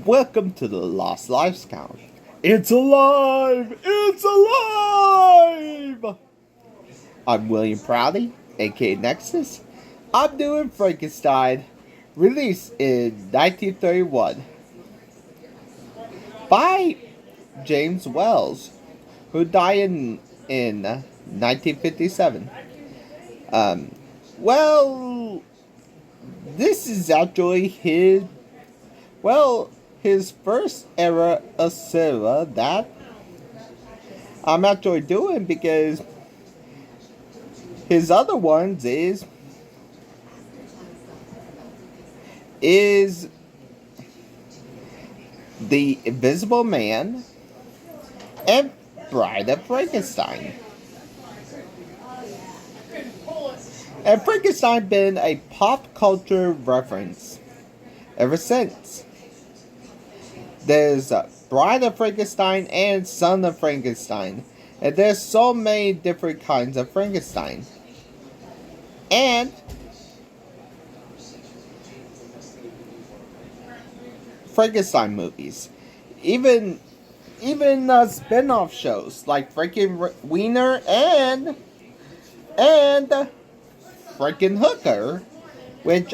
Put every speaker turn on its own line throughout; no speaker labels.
Welcome to the Lost Lives Count. It's alive! It's alive! I'm William Prouty, aka Nexus. I'm doing Frankenstein, released in 1931 by James Wells, who died in 1957. Well, this is actually his first era of cinema that I'm actually doing, because his other ones is The Invisible Man and Bride of Frankenstein. And Frankenstein been a pop culture reference ever since. There's Bride of Frankenstein and Son of Frankenstein. And there's so many different kinds of Frankenstein. And Frankenstein movies. Even spin-off shows like Frankenweenie and Frankenhooker, which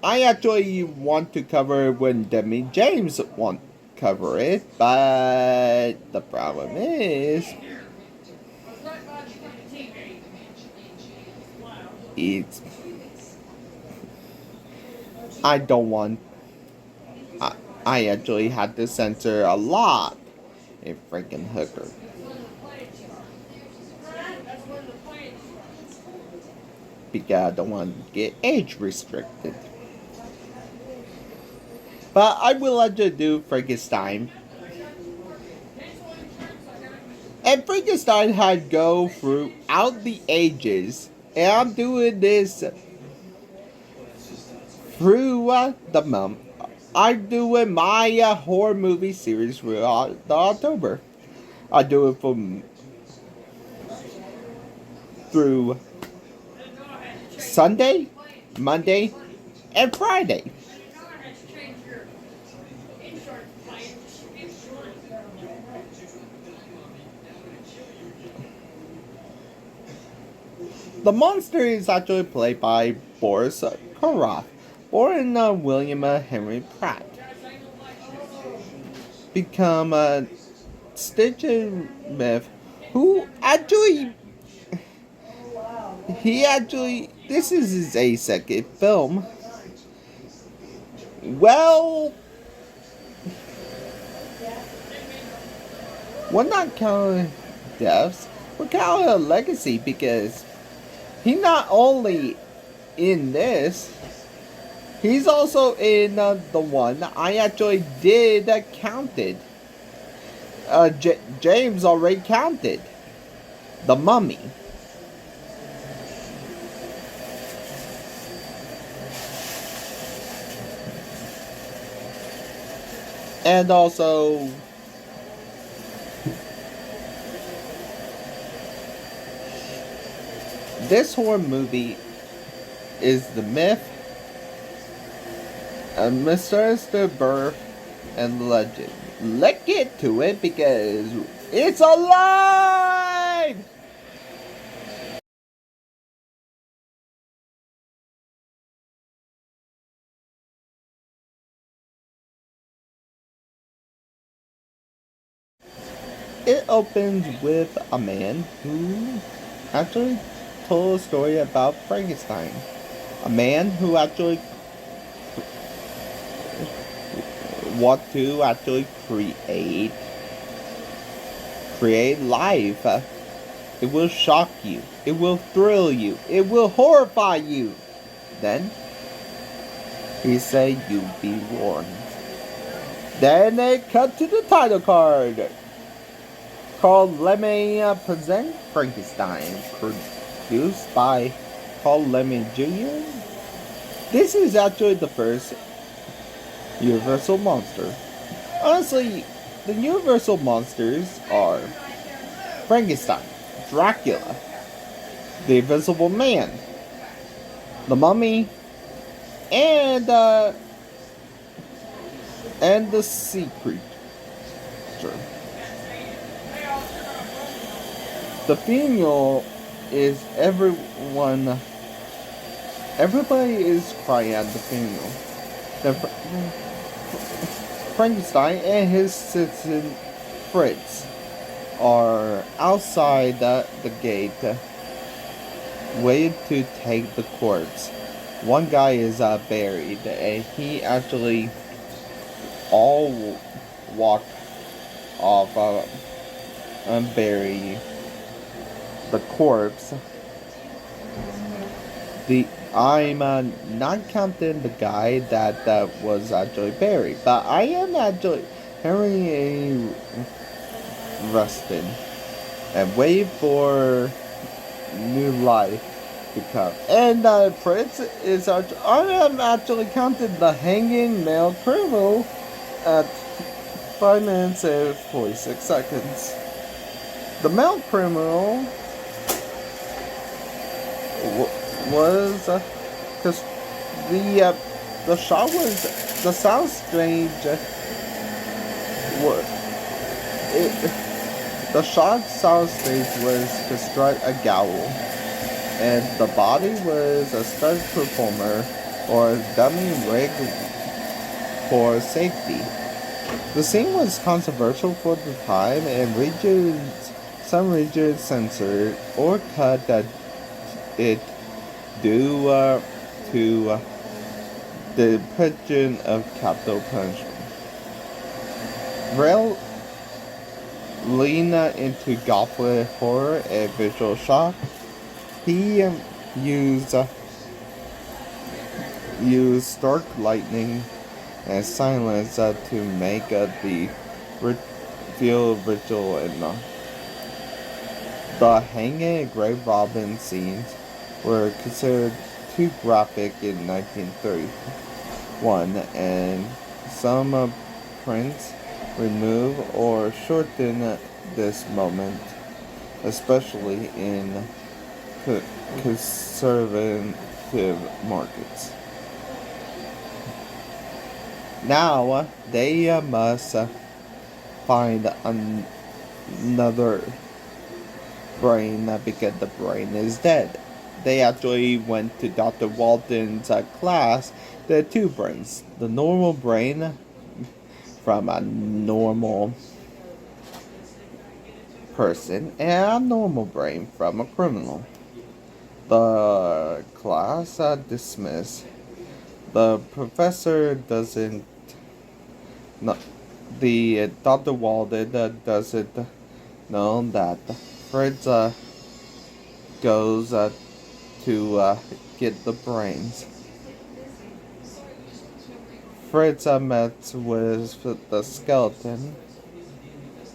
I actually want to cover when Demi James won't cover it, but the problem is I actually had to censor a lot in Frankenhooker. Because I don't want to get age restricted. But I will let you do Frankenstein. And Frankenstein had go throughout the ages. And I'm doing this through the month. I'm doing my horror movie series through October. I do it through Sunday, Monday, and Friday. The monster is actually played by Boris Karloff, born William Henry Pratt. Become a Stitcher myth, who this is his second film. Well, we're not counting deaths, we're counting a legacy, because he not only in this, he's also in the one I actually did counted. James already counted. The Mummy. And also this horror movie is The Myth, a mysterious birth, and legend. Let's get to it, because it's alive! It opens with a man who actually told a story about Frankenstein. A man who actually want to actually create life. It will shock you. It will thrill you. It will horrify you. Then he said, "You be warned." Then they cut to the title card, called Lemmy Present Frankenstein, produced by Paul Lemmy Jr. This is actually the first Universal monster. Honestly, the Universal monsters are Frankenstein, Dracula, the Invisible Man, the Mummy, and the sea creature. The funeral is everybody is crying at the funeral. Frankenstein and his citizen Fritz are outside the gate, waiting to take the corpse. One guy is buried, and he actually all walked off and bury the corpse. I'm not counting the guy that was actually buried, but I am actually Henry resting and waiting for new life to come. And Fritz is I am actually counting the hanging male criminal at 5 minutes and 46 seconds. The male criminal was because the shot was the sound strange. The shot sound stage was to strut a growl, and the body was a stunt performer or dummy rig for safety. The scene was controversial for the time, and some regions censored or cut it due to the imposition of capital punishment. Rail lean into gothic horror and visual shock. He used stark lightning and silence to make the feel ritual and the hanging and grave robbing scenes were considered too graphic in 1931, and some prints remove or shorten this moment, especially in conservative markets. Now they must find another brain because the brain is dead. They actually went to Dr. Walton's class. There are two brains. The normal brain from a normal person and a normal brain from a criminal. The class dismissed. The professor doesn't. No, the Dr. Walden doesn't know that Fritz goes to get the brains. Fritz met with the skeleton,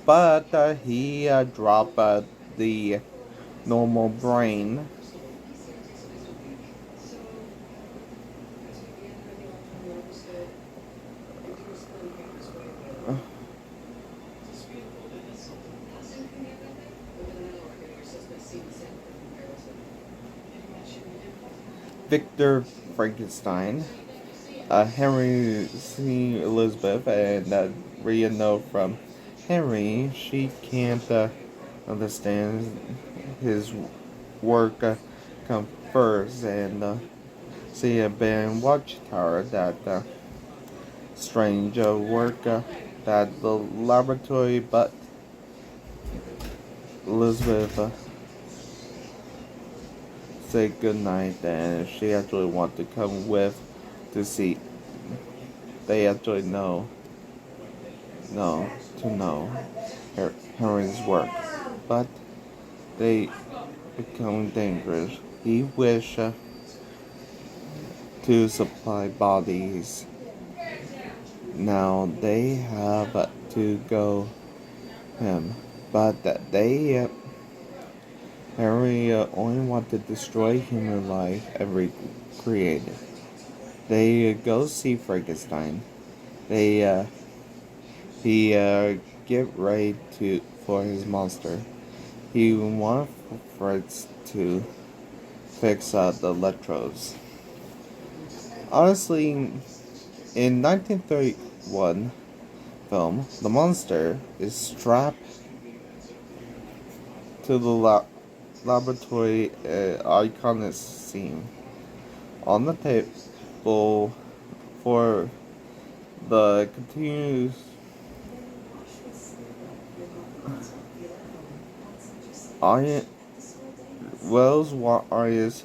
but he dropped the normal brain. Victor Frankenstein, Henry C. Elizabeth, and Rhea know from Henry she can't understand his work come first, and see a band watchtower that strange work that the laboratory, but Elizabeth say good night, and she actually want to come with to see. They actually know Henry's work, but they become dangerous. He wish to supply bodies. Now they have to go him, but they Henry only want to destroy human life and recreate it. They go see Frankenstein. He get ready for his monster. He wants Fritz to fix the electrodes. Honestly, in 1931 film, the monster is strapped to the laboratory iconic scene on the table for the continuous Iron Wells Arias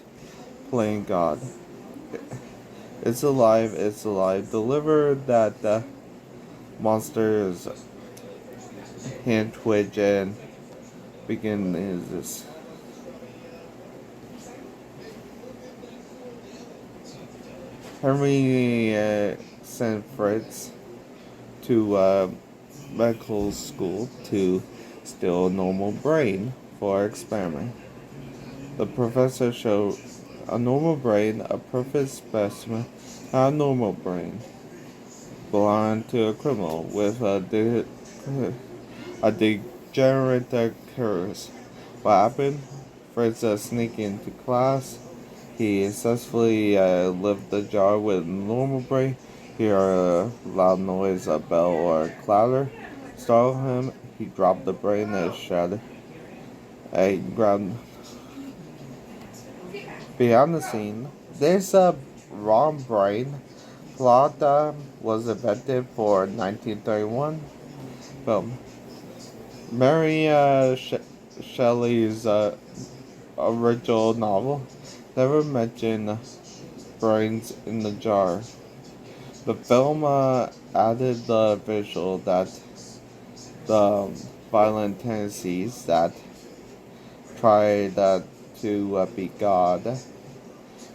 playing God. It's alive, it's alive. Deliver that the monster's hand twitch and begin his Henry sent Fritz to medical school to steal a normal brain for experiment. The professor showed a normal brain, a perfect specimen, not a normal brain, belonged to a criminal with a degenerate curse. What happened? Fritz sneaked into class. He successfully lifted the jar with a normal brain. Hear a loud noise, a bell or a clatter. Startled him. He dropped the brain and shattered. He grabbed. Behind the scene, there's a wrong brain. Plot was invented for 1931 film. Mary Shelley's original novel never mentioned brains in the jar. The film added the visual that the violent tendencies that tried to be God.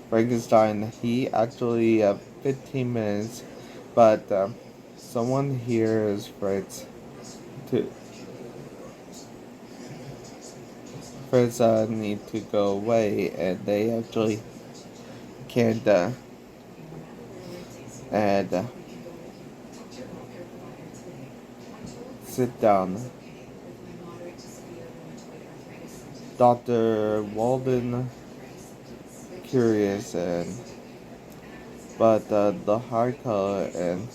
Frankenstein, he actually 15 minutes, but someone hears Fritz need to go away, and they actually can't sit down. Dr. Walden curious but the high color and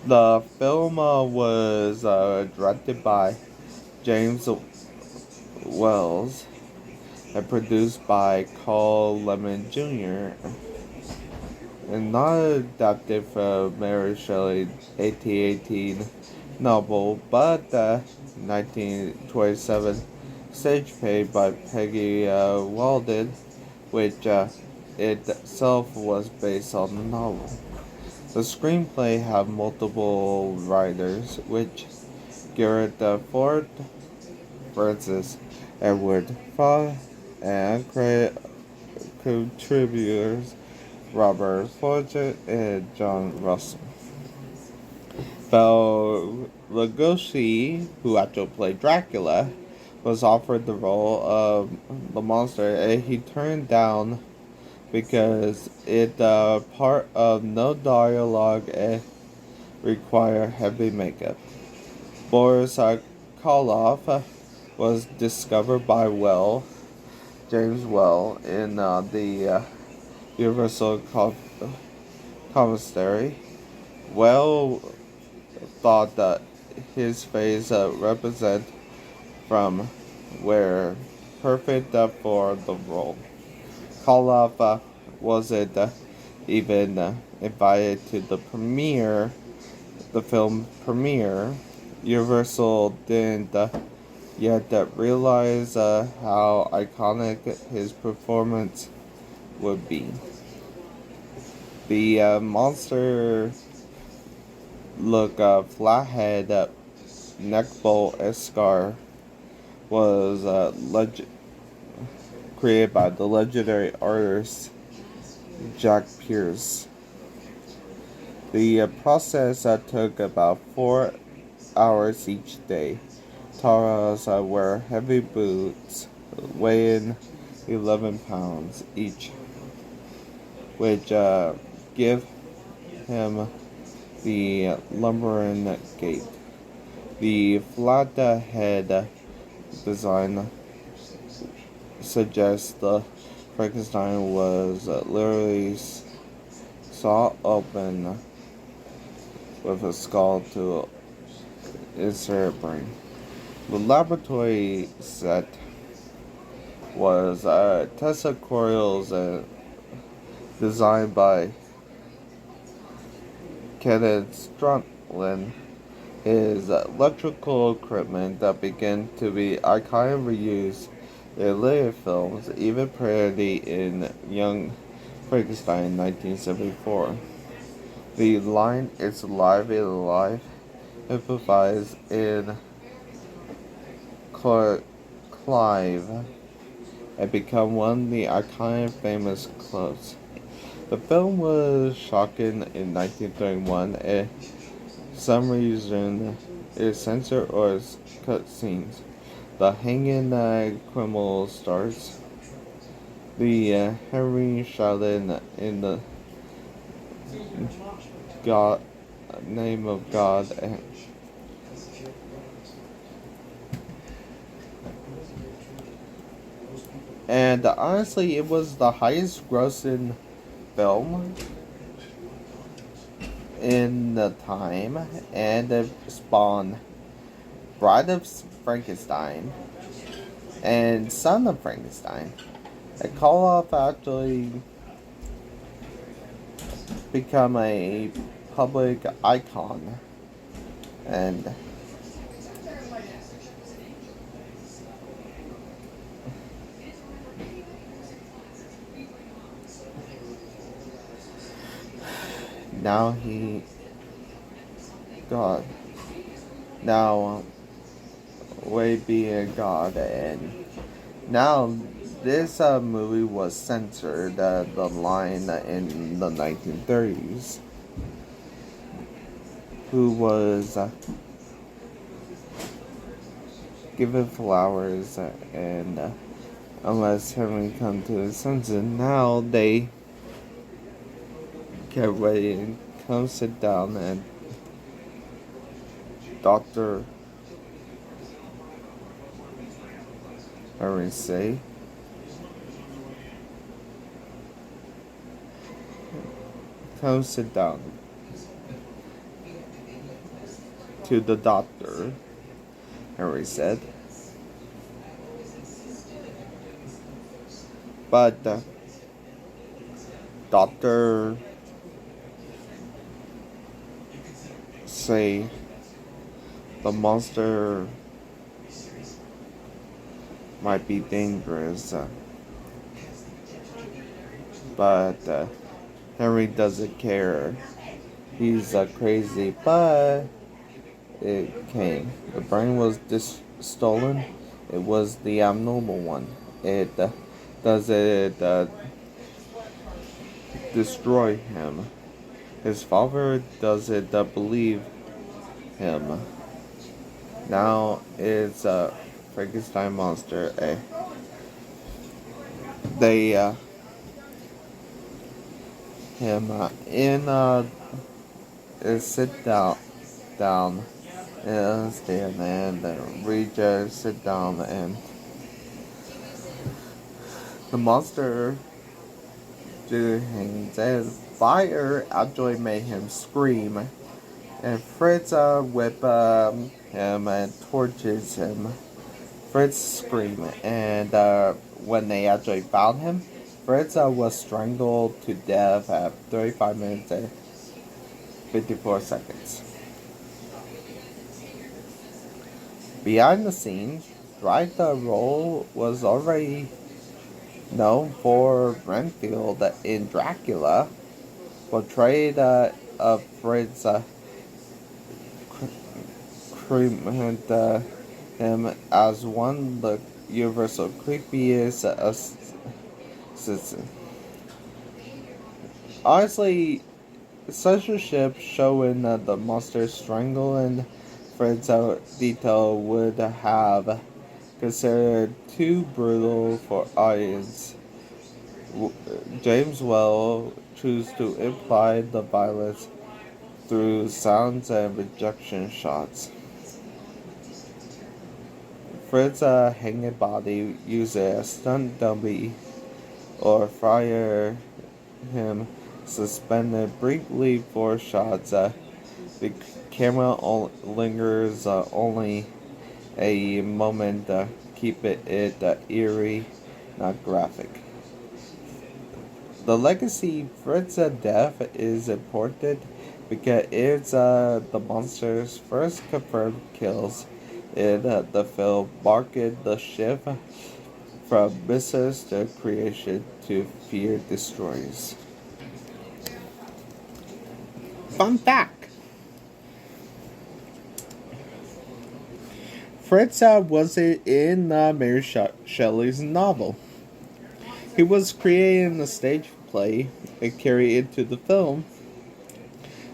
the film was directed by James Wells and produced by Carl Lemon Jr. and not adapted from Mary Shelley 1818 novel, but 1927 stage play by Peggy Walden, which itself was based on the novel. The screenplay had multiple writers, which Garrett Ford, Francis Edward Fogg, and contributors Robert Forger and John Russell. Bela Lugosi, who actually played Dracula, was offered the role of the monster, and he turned down because it part of no dialogue and require heavy makeup. Boris Karloff was discovered by James Well in the Universal Commissary. Well thought that his face represent from where perfect for the role. Karloff wasn't even invited to the film premiere. Universal didn't yet realize how iconic his performance would be. The monster look flathead, neck bolt, and scar was created by the legendary artist Jack Pierce. The process took about 4 hours each day. Taras wear heavy boots weighing 11 pounds each, which give him the lumbering gait. The flat head design suggests the Frankenstein was literally saw open with a skull to insert brain. The laboratory set was Tessa Coriolis designed by Kenneth Strontlin. His electrical equipment that began to be iconic reused in later films, even parody in Young Frankenstein in 1974. The line "It's alive, it's alive" amplifies in Clive and become one of the iconic famous quotes. The film was shocking in 1931 and some reason it censored or cut scenes. The hanging criminal starts. The Henry shouted in the God name of God. And honestly, it was the highest grossing film in the time, and it spawned Bride of Frankenstein and Son of Frankenstein. And Karloff actually become a public icon, and now he God now way being God, and now this movie was censored the line in the 1930s, who was given flowers and unless Henry come to his senses. Now they get ready and come sit down, and Dr. Henry say, "Come sit down." To the doctor, Henry said. But doctor say the monster might be dangerous, but Henry doesn't care. He's crazy, but it came. The brain was stolen. It was the abnormal one. It doesn't destroy him. His father doesn't believe him. Now it's a Frankenstein monster. They him sit down and stand, and Regis sit down, and the monster do hangs and fire actually made him scream, and Fritz whip him and torches him. Fritz screamed, and when they actually found him, Fritz was strangled to death at 35 minutes and 54 seconds. Behind the scenes, Dwight Role was already known for Renfield in Dracula, portrayed of Fritz cremate him as one of the Universal creepiest assassin. Honestly, censorship showing the monster strangling Fritz detail would have considered too brutal for audience. James Well chose to imply the violence through sounds and rejection shots. Fritz hanging body, use a stunt dummy, or fire him suspended briefly for shots. The camera lingers only a moment, keep it eerie, not graphic. The legacy Fritz's death is important because it's the monster's first confirmed kills in the film, marking the shift from misses to creation to fear destroys. Fun fact. Fritz wasn't in Mary Shelley's novel. He was creating a stage play and carried it to the film.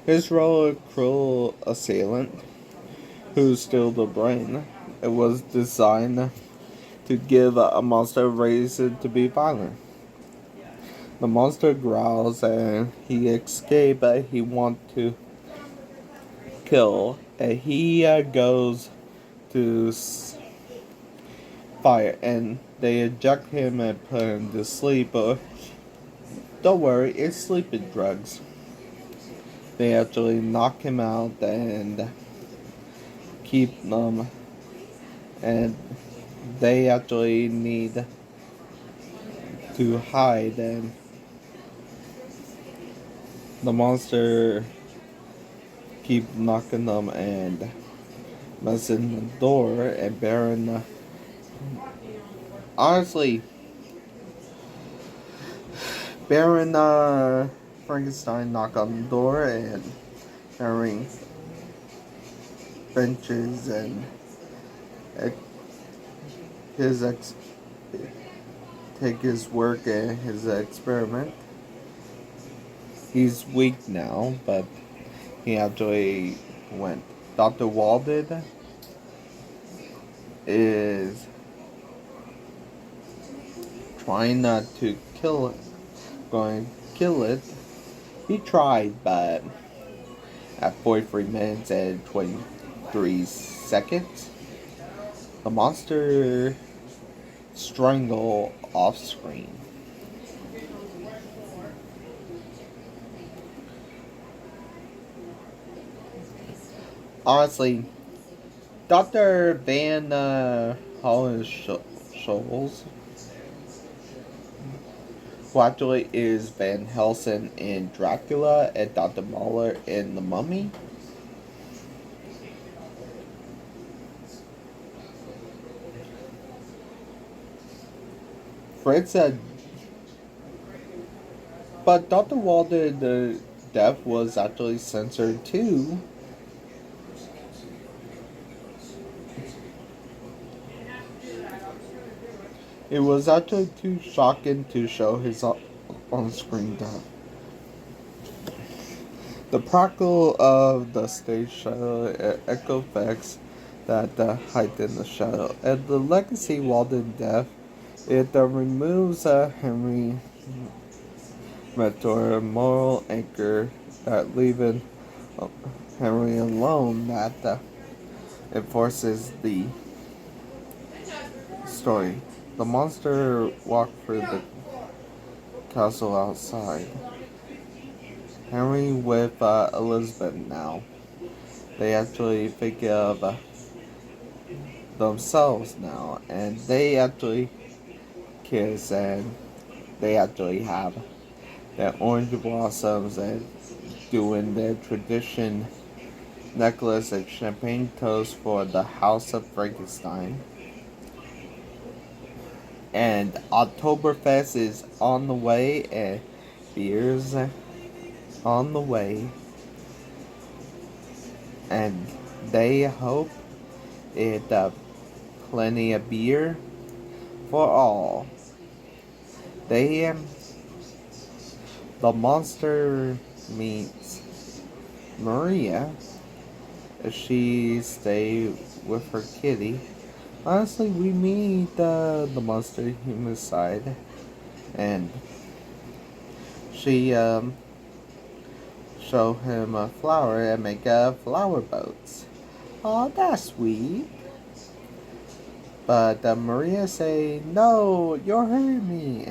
His role of cruel assailant who stole the brain, it was designed to give a monster a reason to be violent. The monster growls and he escapes, but he wants to kill, and he goes to fire, and they eject him and put him to sleep. But don't worry, it's sleeping drugs. They actually knock him out and keep them, and they actually need to hide, and the monster keep knocking them and messing the door, and Baron honestly Baron Frankenstein knock on the door, and Harry benches and take his work and his experiment. He's weak now, but he actually went. Dr. Walden is trying not to kill it, going to kill it. He tried, but at 43 minutes and 23 seconds, the monster strangled off screen. Honestly, Dr. Van Holland Scholes, who actually is Van Helsing in Dracula and Dr. Mahler in The Mummy. Fritz said, but Dr. Walden's death was actually censored too. It was actually too shocking to show his on-screen death. The practical of the stage shadow echo effects that heighten the shadow, and the legacy Walden death, it removes Henry Mentor moral anchor that leaving Henry alone that enforces the story. The monster walked through the castle outside. Henry with Elizabeth now. They actually think of themselves now, and they actually kiss, and they actually have their orange blossoms and doing their tradition necklace and champagne toast for the House of Frankenstein. And Oktoberfest is on the way, and beers on the way, and they hope it plenty of beer for all. The monster meets Maria as she stay with her kitty. Honestly, we meet the monster human side, and she show him a flower and make flower boats. Oh, that's sweet. But Maria say, "No, you're hurting me,"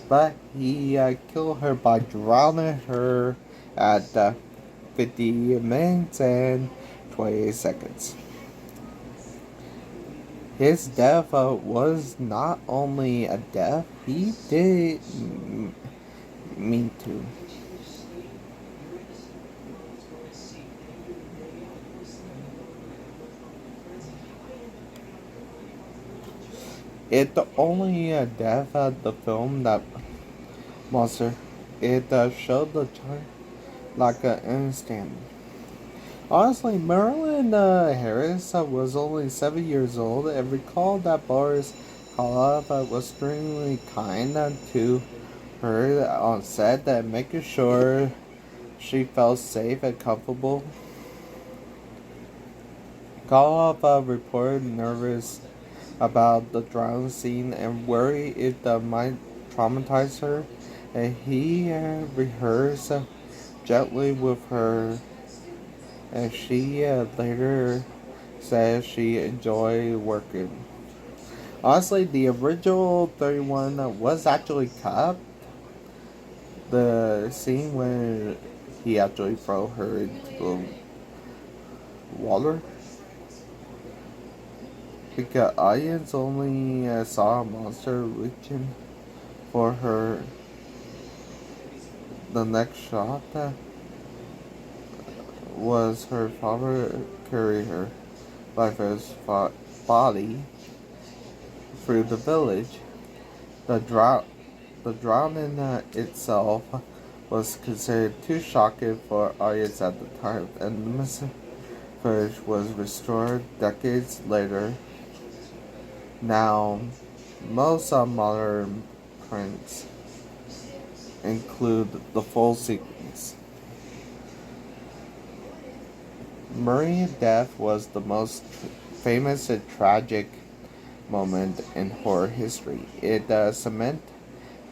but he killed her by drowning her at 50 minutes and 28 seconds. His death was not only a death, he did mean to. It only death the film that monster. It showed the child like an instant. Honestly, Marilyn Harris was only 7 years old and recalled that Boris Karloff was extremely kind to her on set and making sure she felt safe and comfortable. Karloff reported nervous about the drowning scene and worried it might traumatize her, and he rehearsed gently with her, and she later said she enjoyed working. Honestly, the original 31 was actually cut. The scene when he actually threw her into the water. Because audience only saw a monster reaching for her. The next shot was her father carrying her life as body through the village. The drowning itself was considered too shocking for audience at the time, and the missing footage was restored decades later. Now, most modern prints include the full sequence. Maria's death was the most famous and tragic moment in horror history. It cemented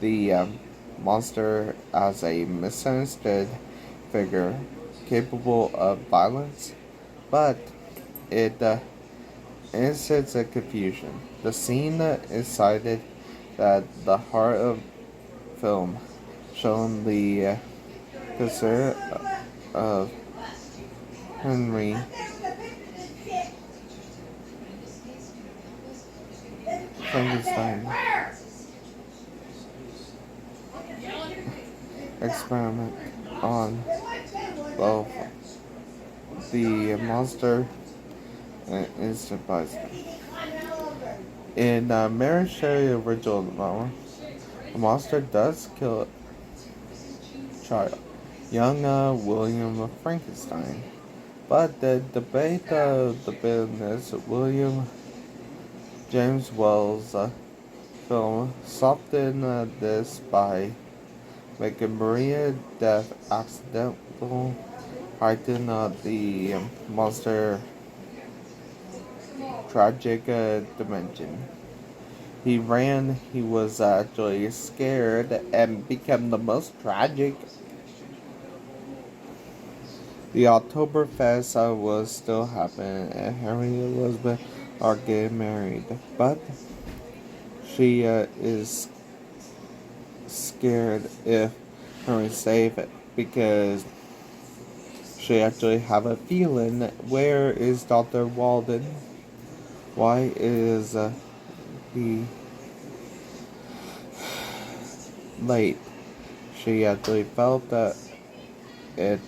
the monster as a misunderstood figure capable of violence, but it insists a confusion. The scene incited that the heart of film, showing the concern of Henry Frankenstein experiment on both the monster and instant poison. In Mary Shelley's original novel, the monster does kill a child, young William Frankenstein. But the debate of the business, William James Wells' film softened this by making Maria's death accidental, heighten the monster tragic dimension. He ran, he was actually scared, and became the most tragic. The Oktoberfest was still happening, and Henry and Elizabeth are getting married, but she is scared if Henry's safe because she actually have a feeling, where is Dr. Walden? Why is he late? She actually felt that it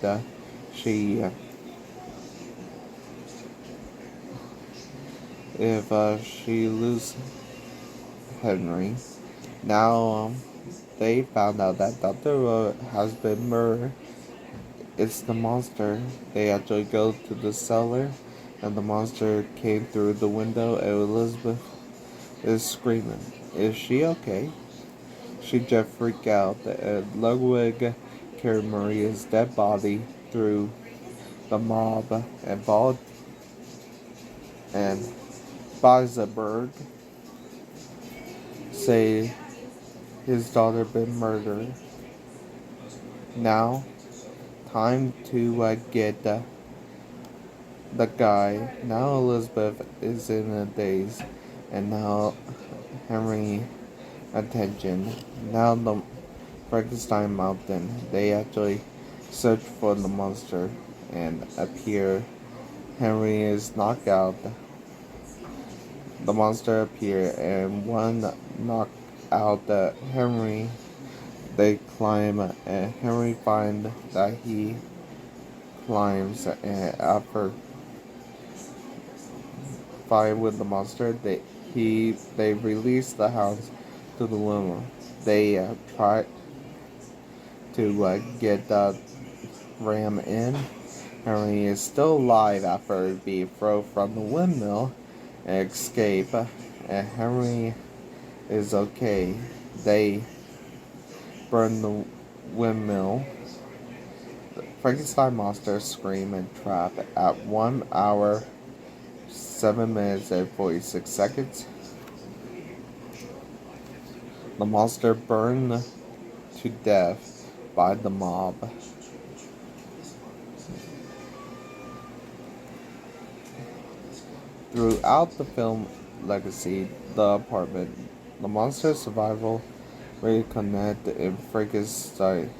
she if she lose Henry. Now they found out that Dr. has been murdered. It's the monster. They actually go to the cellar, and the monster came through the window, and Elizabeth is screaming. Is she okay? She just freaked out, and Ludwig carried Maria's dead body through the mob and Beisenberg say his daughter been murdered. Now, time to get the guy. Now Elizabeth is in a daze, and now Henry attention. Now the Frankenstein mountain. They actually search for the monster and appear. Henry is knocked out. The monster appear and one knocked out Henry. They climb and Henry find that he climbs and after fight with the monster they release the house to the woman. They try to get the ram in. Henry is still alive after being thrown from the windmill and escape. And Henry is okay. They burn the windmill. The Frankenstein monster scream and trap at 1 hour, 7 minutes and 46 seconds. The monster burned to death by the mob. Throughout the film legacy, the apartment, the monster's survival reconnect in Frankenstein.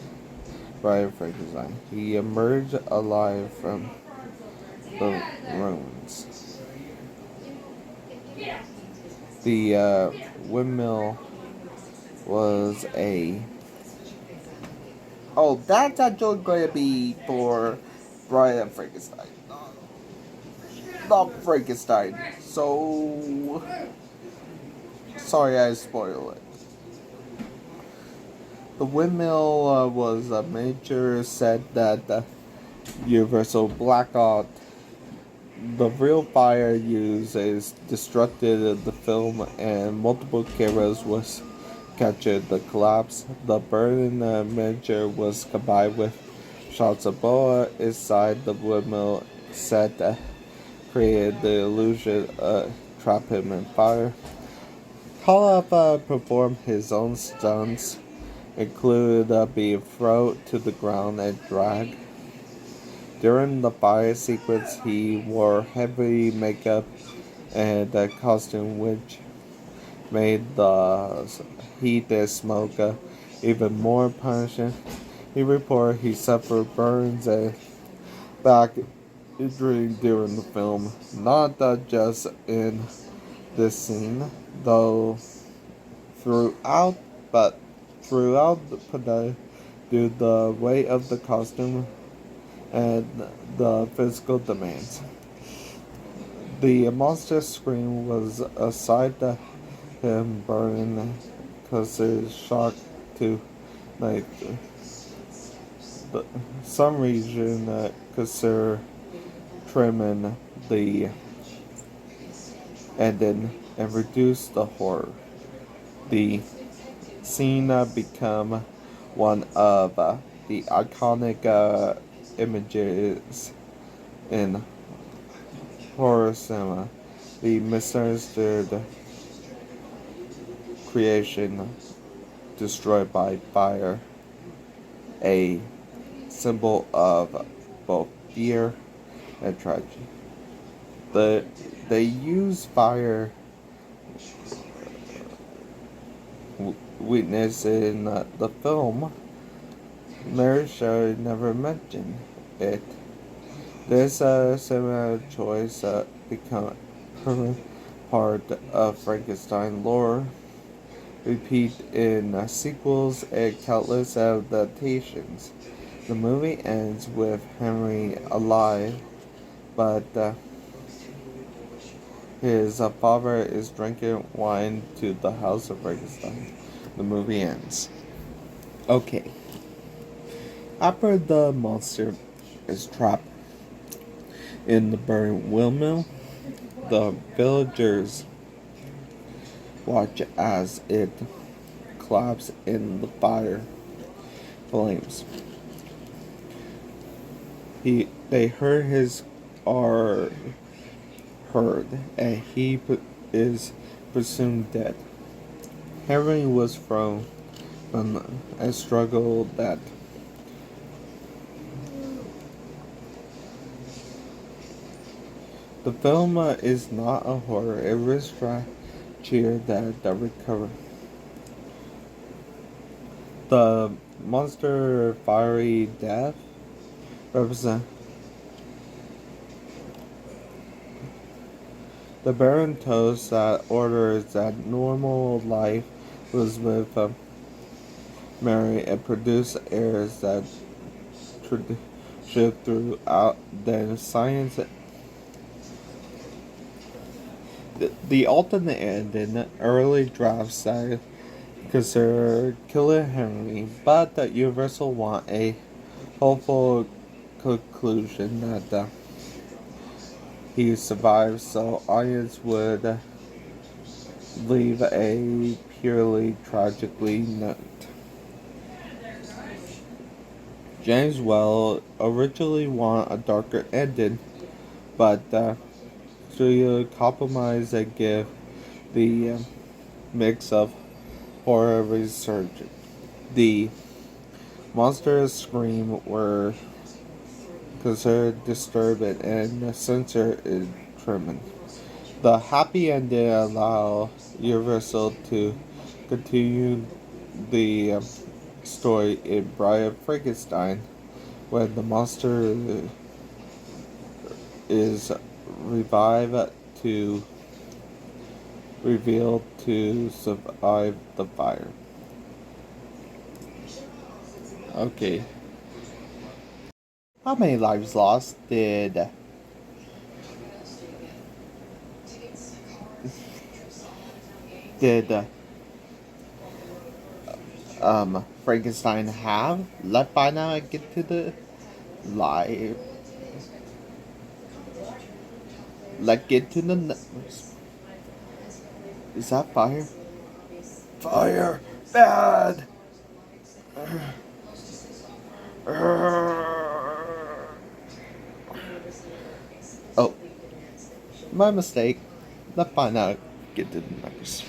By Frankenstein, he emerged alive from the ruins. The windmill was a. Oh, that's actually going to be for Bride of Frankenstein. Not Frankenstein. So. Sorry I spoiled it. The windmill was a major set that the Universal blackout. The real fire used is destructed the film and multiple cameras was captured the collapse. The burning miniature was combined with shots of Boa inside the windmill set that created the illusion trap him in fire. Karloff performed his own stunts, including being thrown to the ground and dragged. During the fire sequence, he wore heavy makeup and a costume which made the heat and smoke even more punishing. He reported he suffered burns and back injury during the film, not just in this scene, though throughout the production, due to the weight of the costume and the physical demands. The monster scream was aside to him burning because it's shock to some region consider trimming the ending and reduce the horror. The scene become one of the iconic images in horror cinema. The misunderstood creation destroyed by fire, a symbol of both fear and tragedy. They use fire witness in the film. Mary Shelley never mentioned it. This similar choice become permanent part of Frankenstein lore, repeat in sequels and countless adaptations. The movie ends with Henry alive, but his father is drinking wine to the house of Frankenstein. The movie ends. Okay. After the monster is trapped in the burning windmill, the villagers watch as it collapses in the fire flames. They heard his are heard, and he is presumed dead. Henry was from a struggle that The film is not a horror, it is cheer that recover. The monster fiery death represent the barren toast that orders that normal life was with Mary and produce heirs that should throughout then science. The alternate ending early drafts that consider Killer Henry, but the Universal want a hopeful conclusion that he survives, so audience would leave a purely tragically note. James Well originally wanted a darker ending, but studio compromise and give the mix of horror resurgence. The monsters scream were considered disturbing and censored is trimming. The happy ending allow Universal to continue the story in Bride Frankenstein, when the monster is revived to reveal to survive the fire. Okay. How many lives lost did Frankenstein have? Let by now I get to the live. Let's get to the numbers. Is that fire? Fire! Bad! Oh. My mistake. Let's find out. Get to the numbers.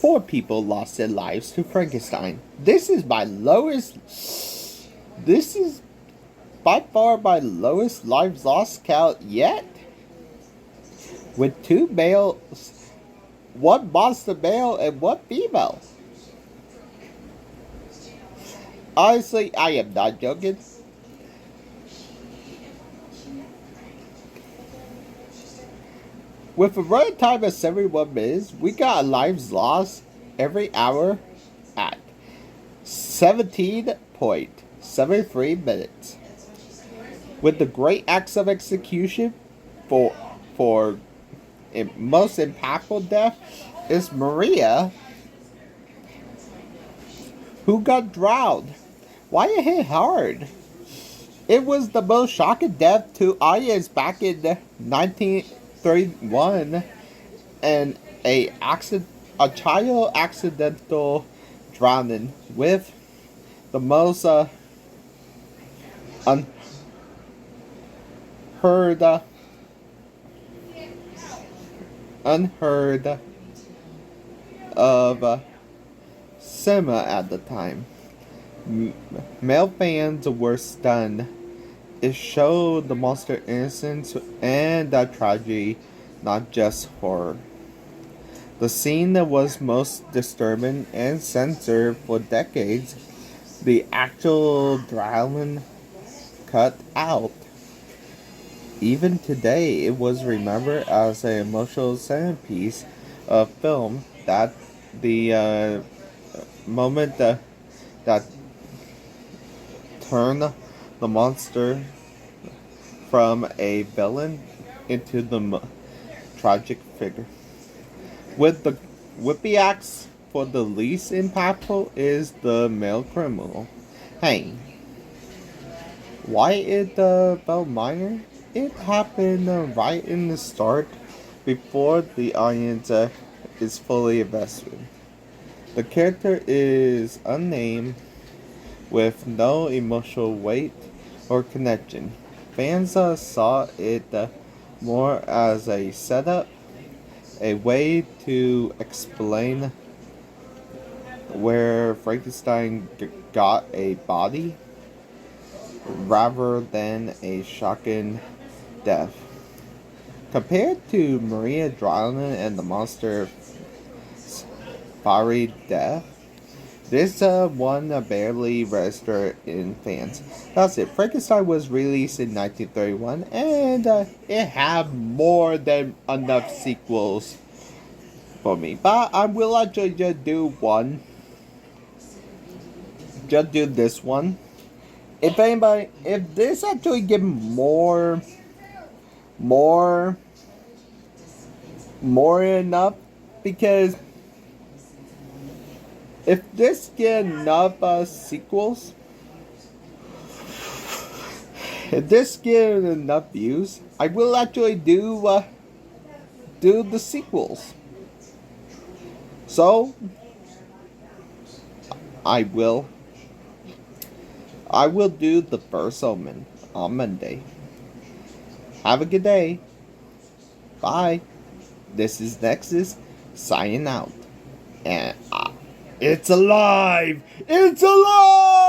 Four people lost their lives to Frankenstein. This is by far my lowest lives lost count yet. With 2 males, 1 monster male and 1 female. Honestly, I am not joking. With a running time of 71 minutes, we got lives lost every hour at 17.73 minutes. With the great acts of execution for most impactful death is Maria, who got drowned. Why it hit hard? It was the most shocking death to audience back in 1931, and a child accidental drowning with the most unheard of cinema at the time. Male fans were stunned. It showed the monster innocence and the tragedy, not just horror. The scene that was most disturbing and censored for decades, the actual drowning cut out. Even today, it was remembered as an emotional centerpiece of film. That the moment that turned the monster from a villain into the tragic figure. With the acts for the least impactful is the male criminal. Hey, why is the bell minor? It happened right in the start, before the audience is fully invested. The character is unnamed, with no emotional weight or connection. Fans saw it more as a setup, a way to explain where Frankenstein got a body rather than a shocking death. Compared to Maria Drowning and the monster fiery death, this one barely registered in fans. That's it. Frankenstein was released in 1931, and it had more than enough sequels for me. But I will actually just do one. Just do this one. If this actually give more enough, because if this get enough sequels, if this get enough views, I will actually do the sequels. So I will do the first Omen on Monday. Have a good day. Bye. This is Nexus signing out. And it's alive! It's alive!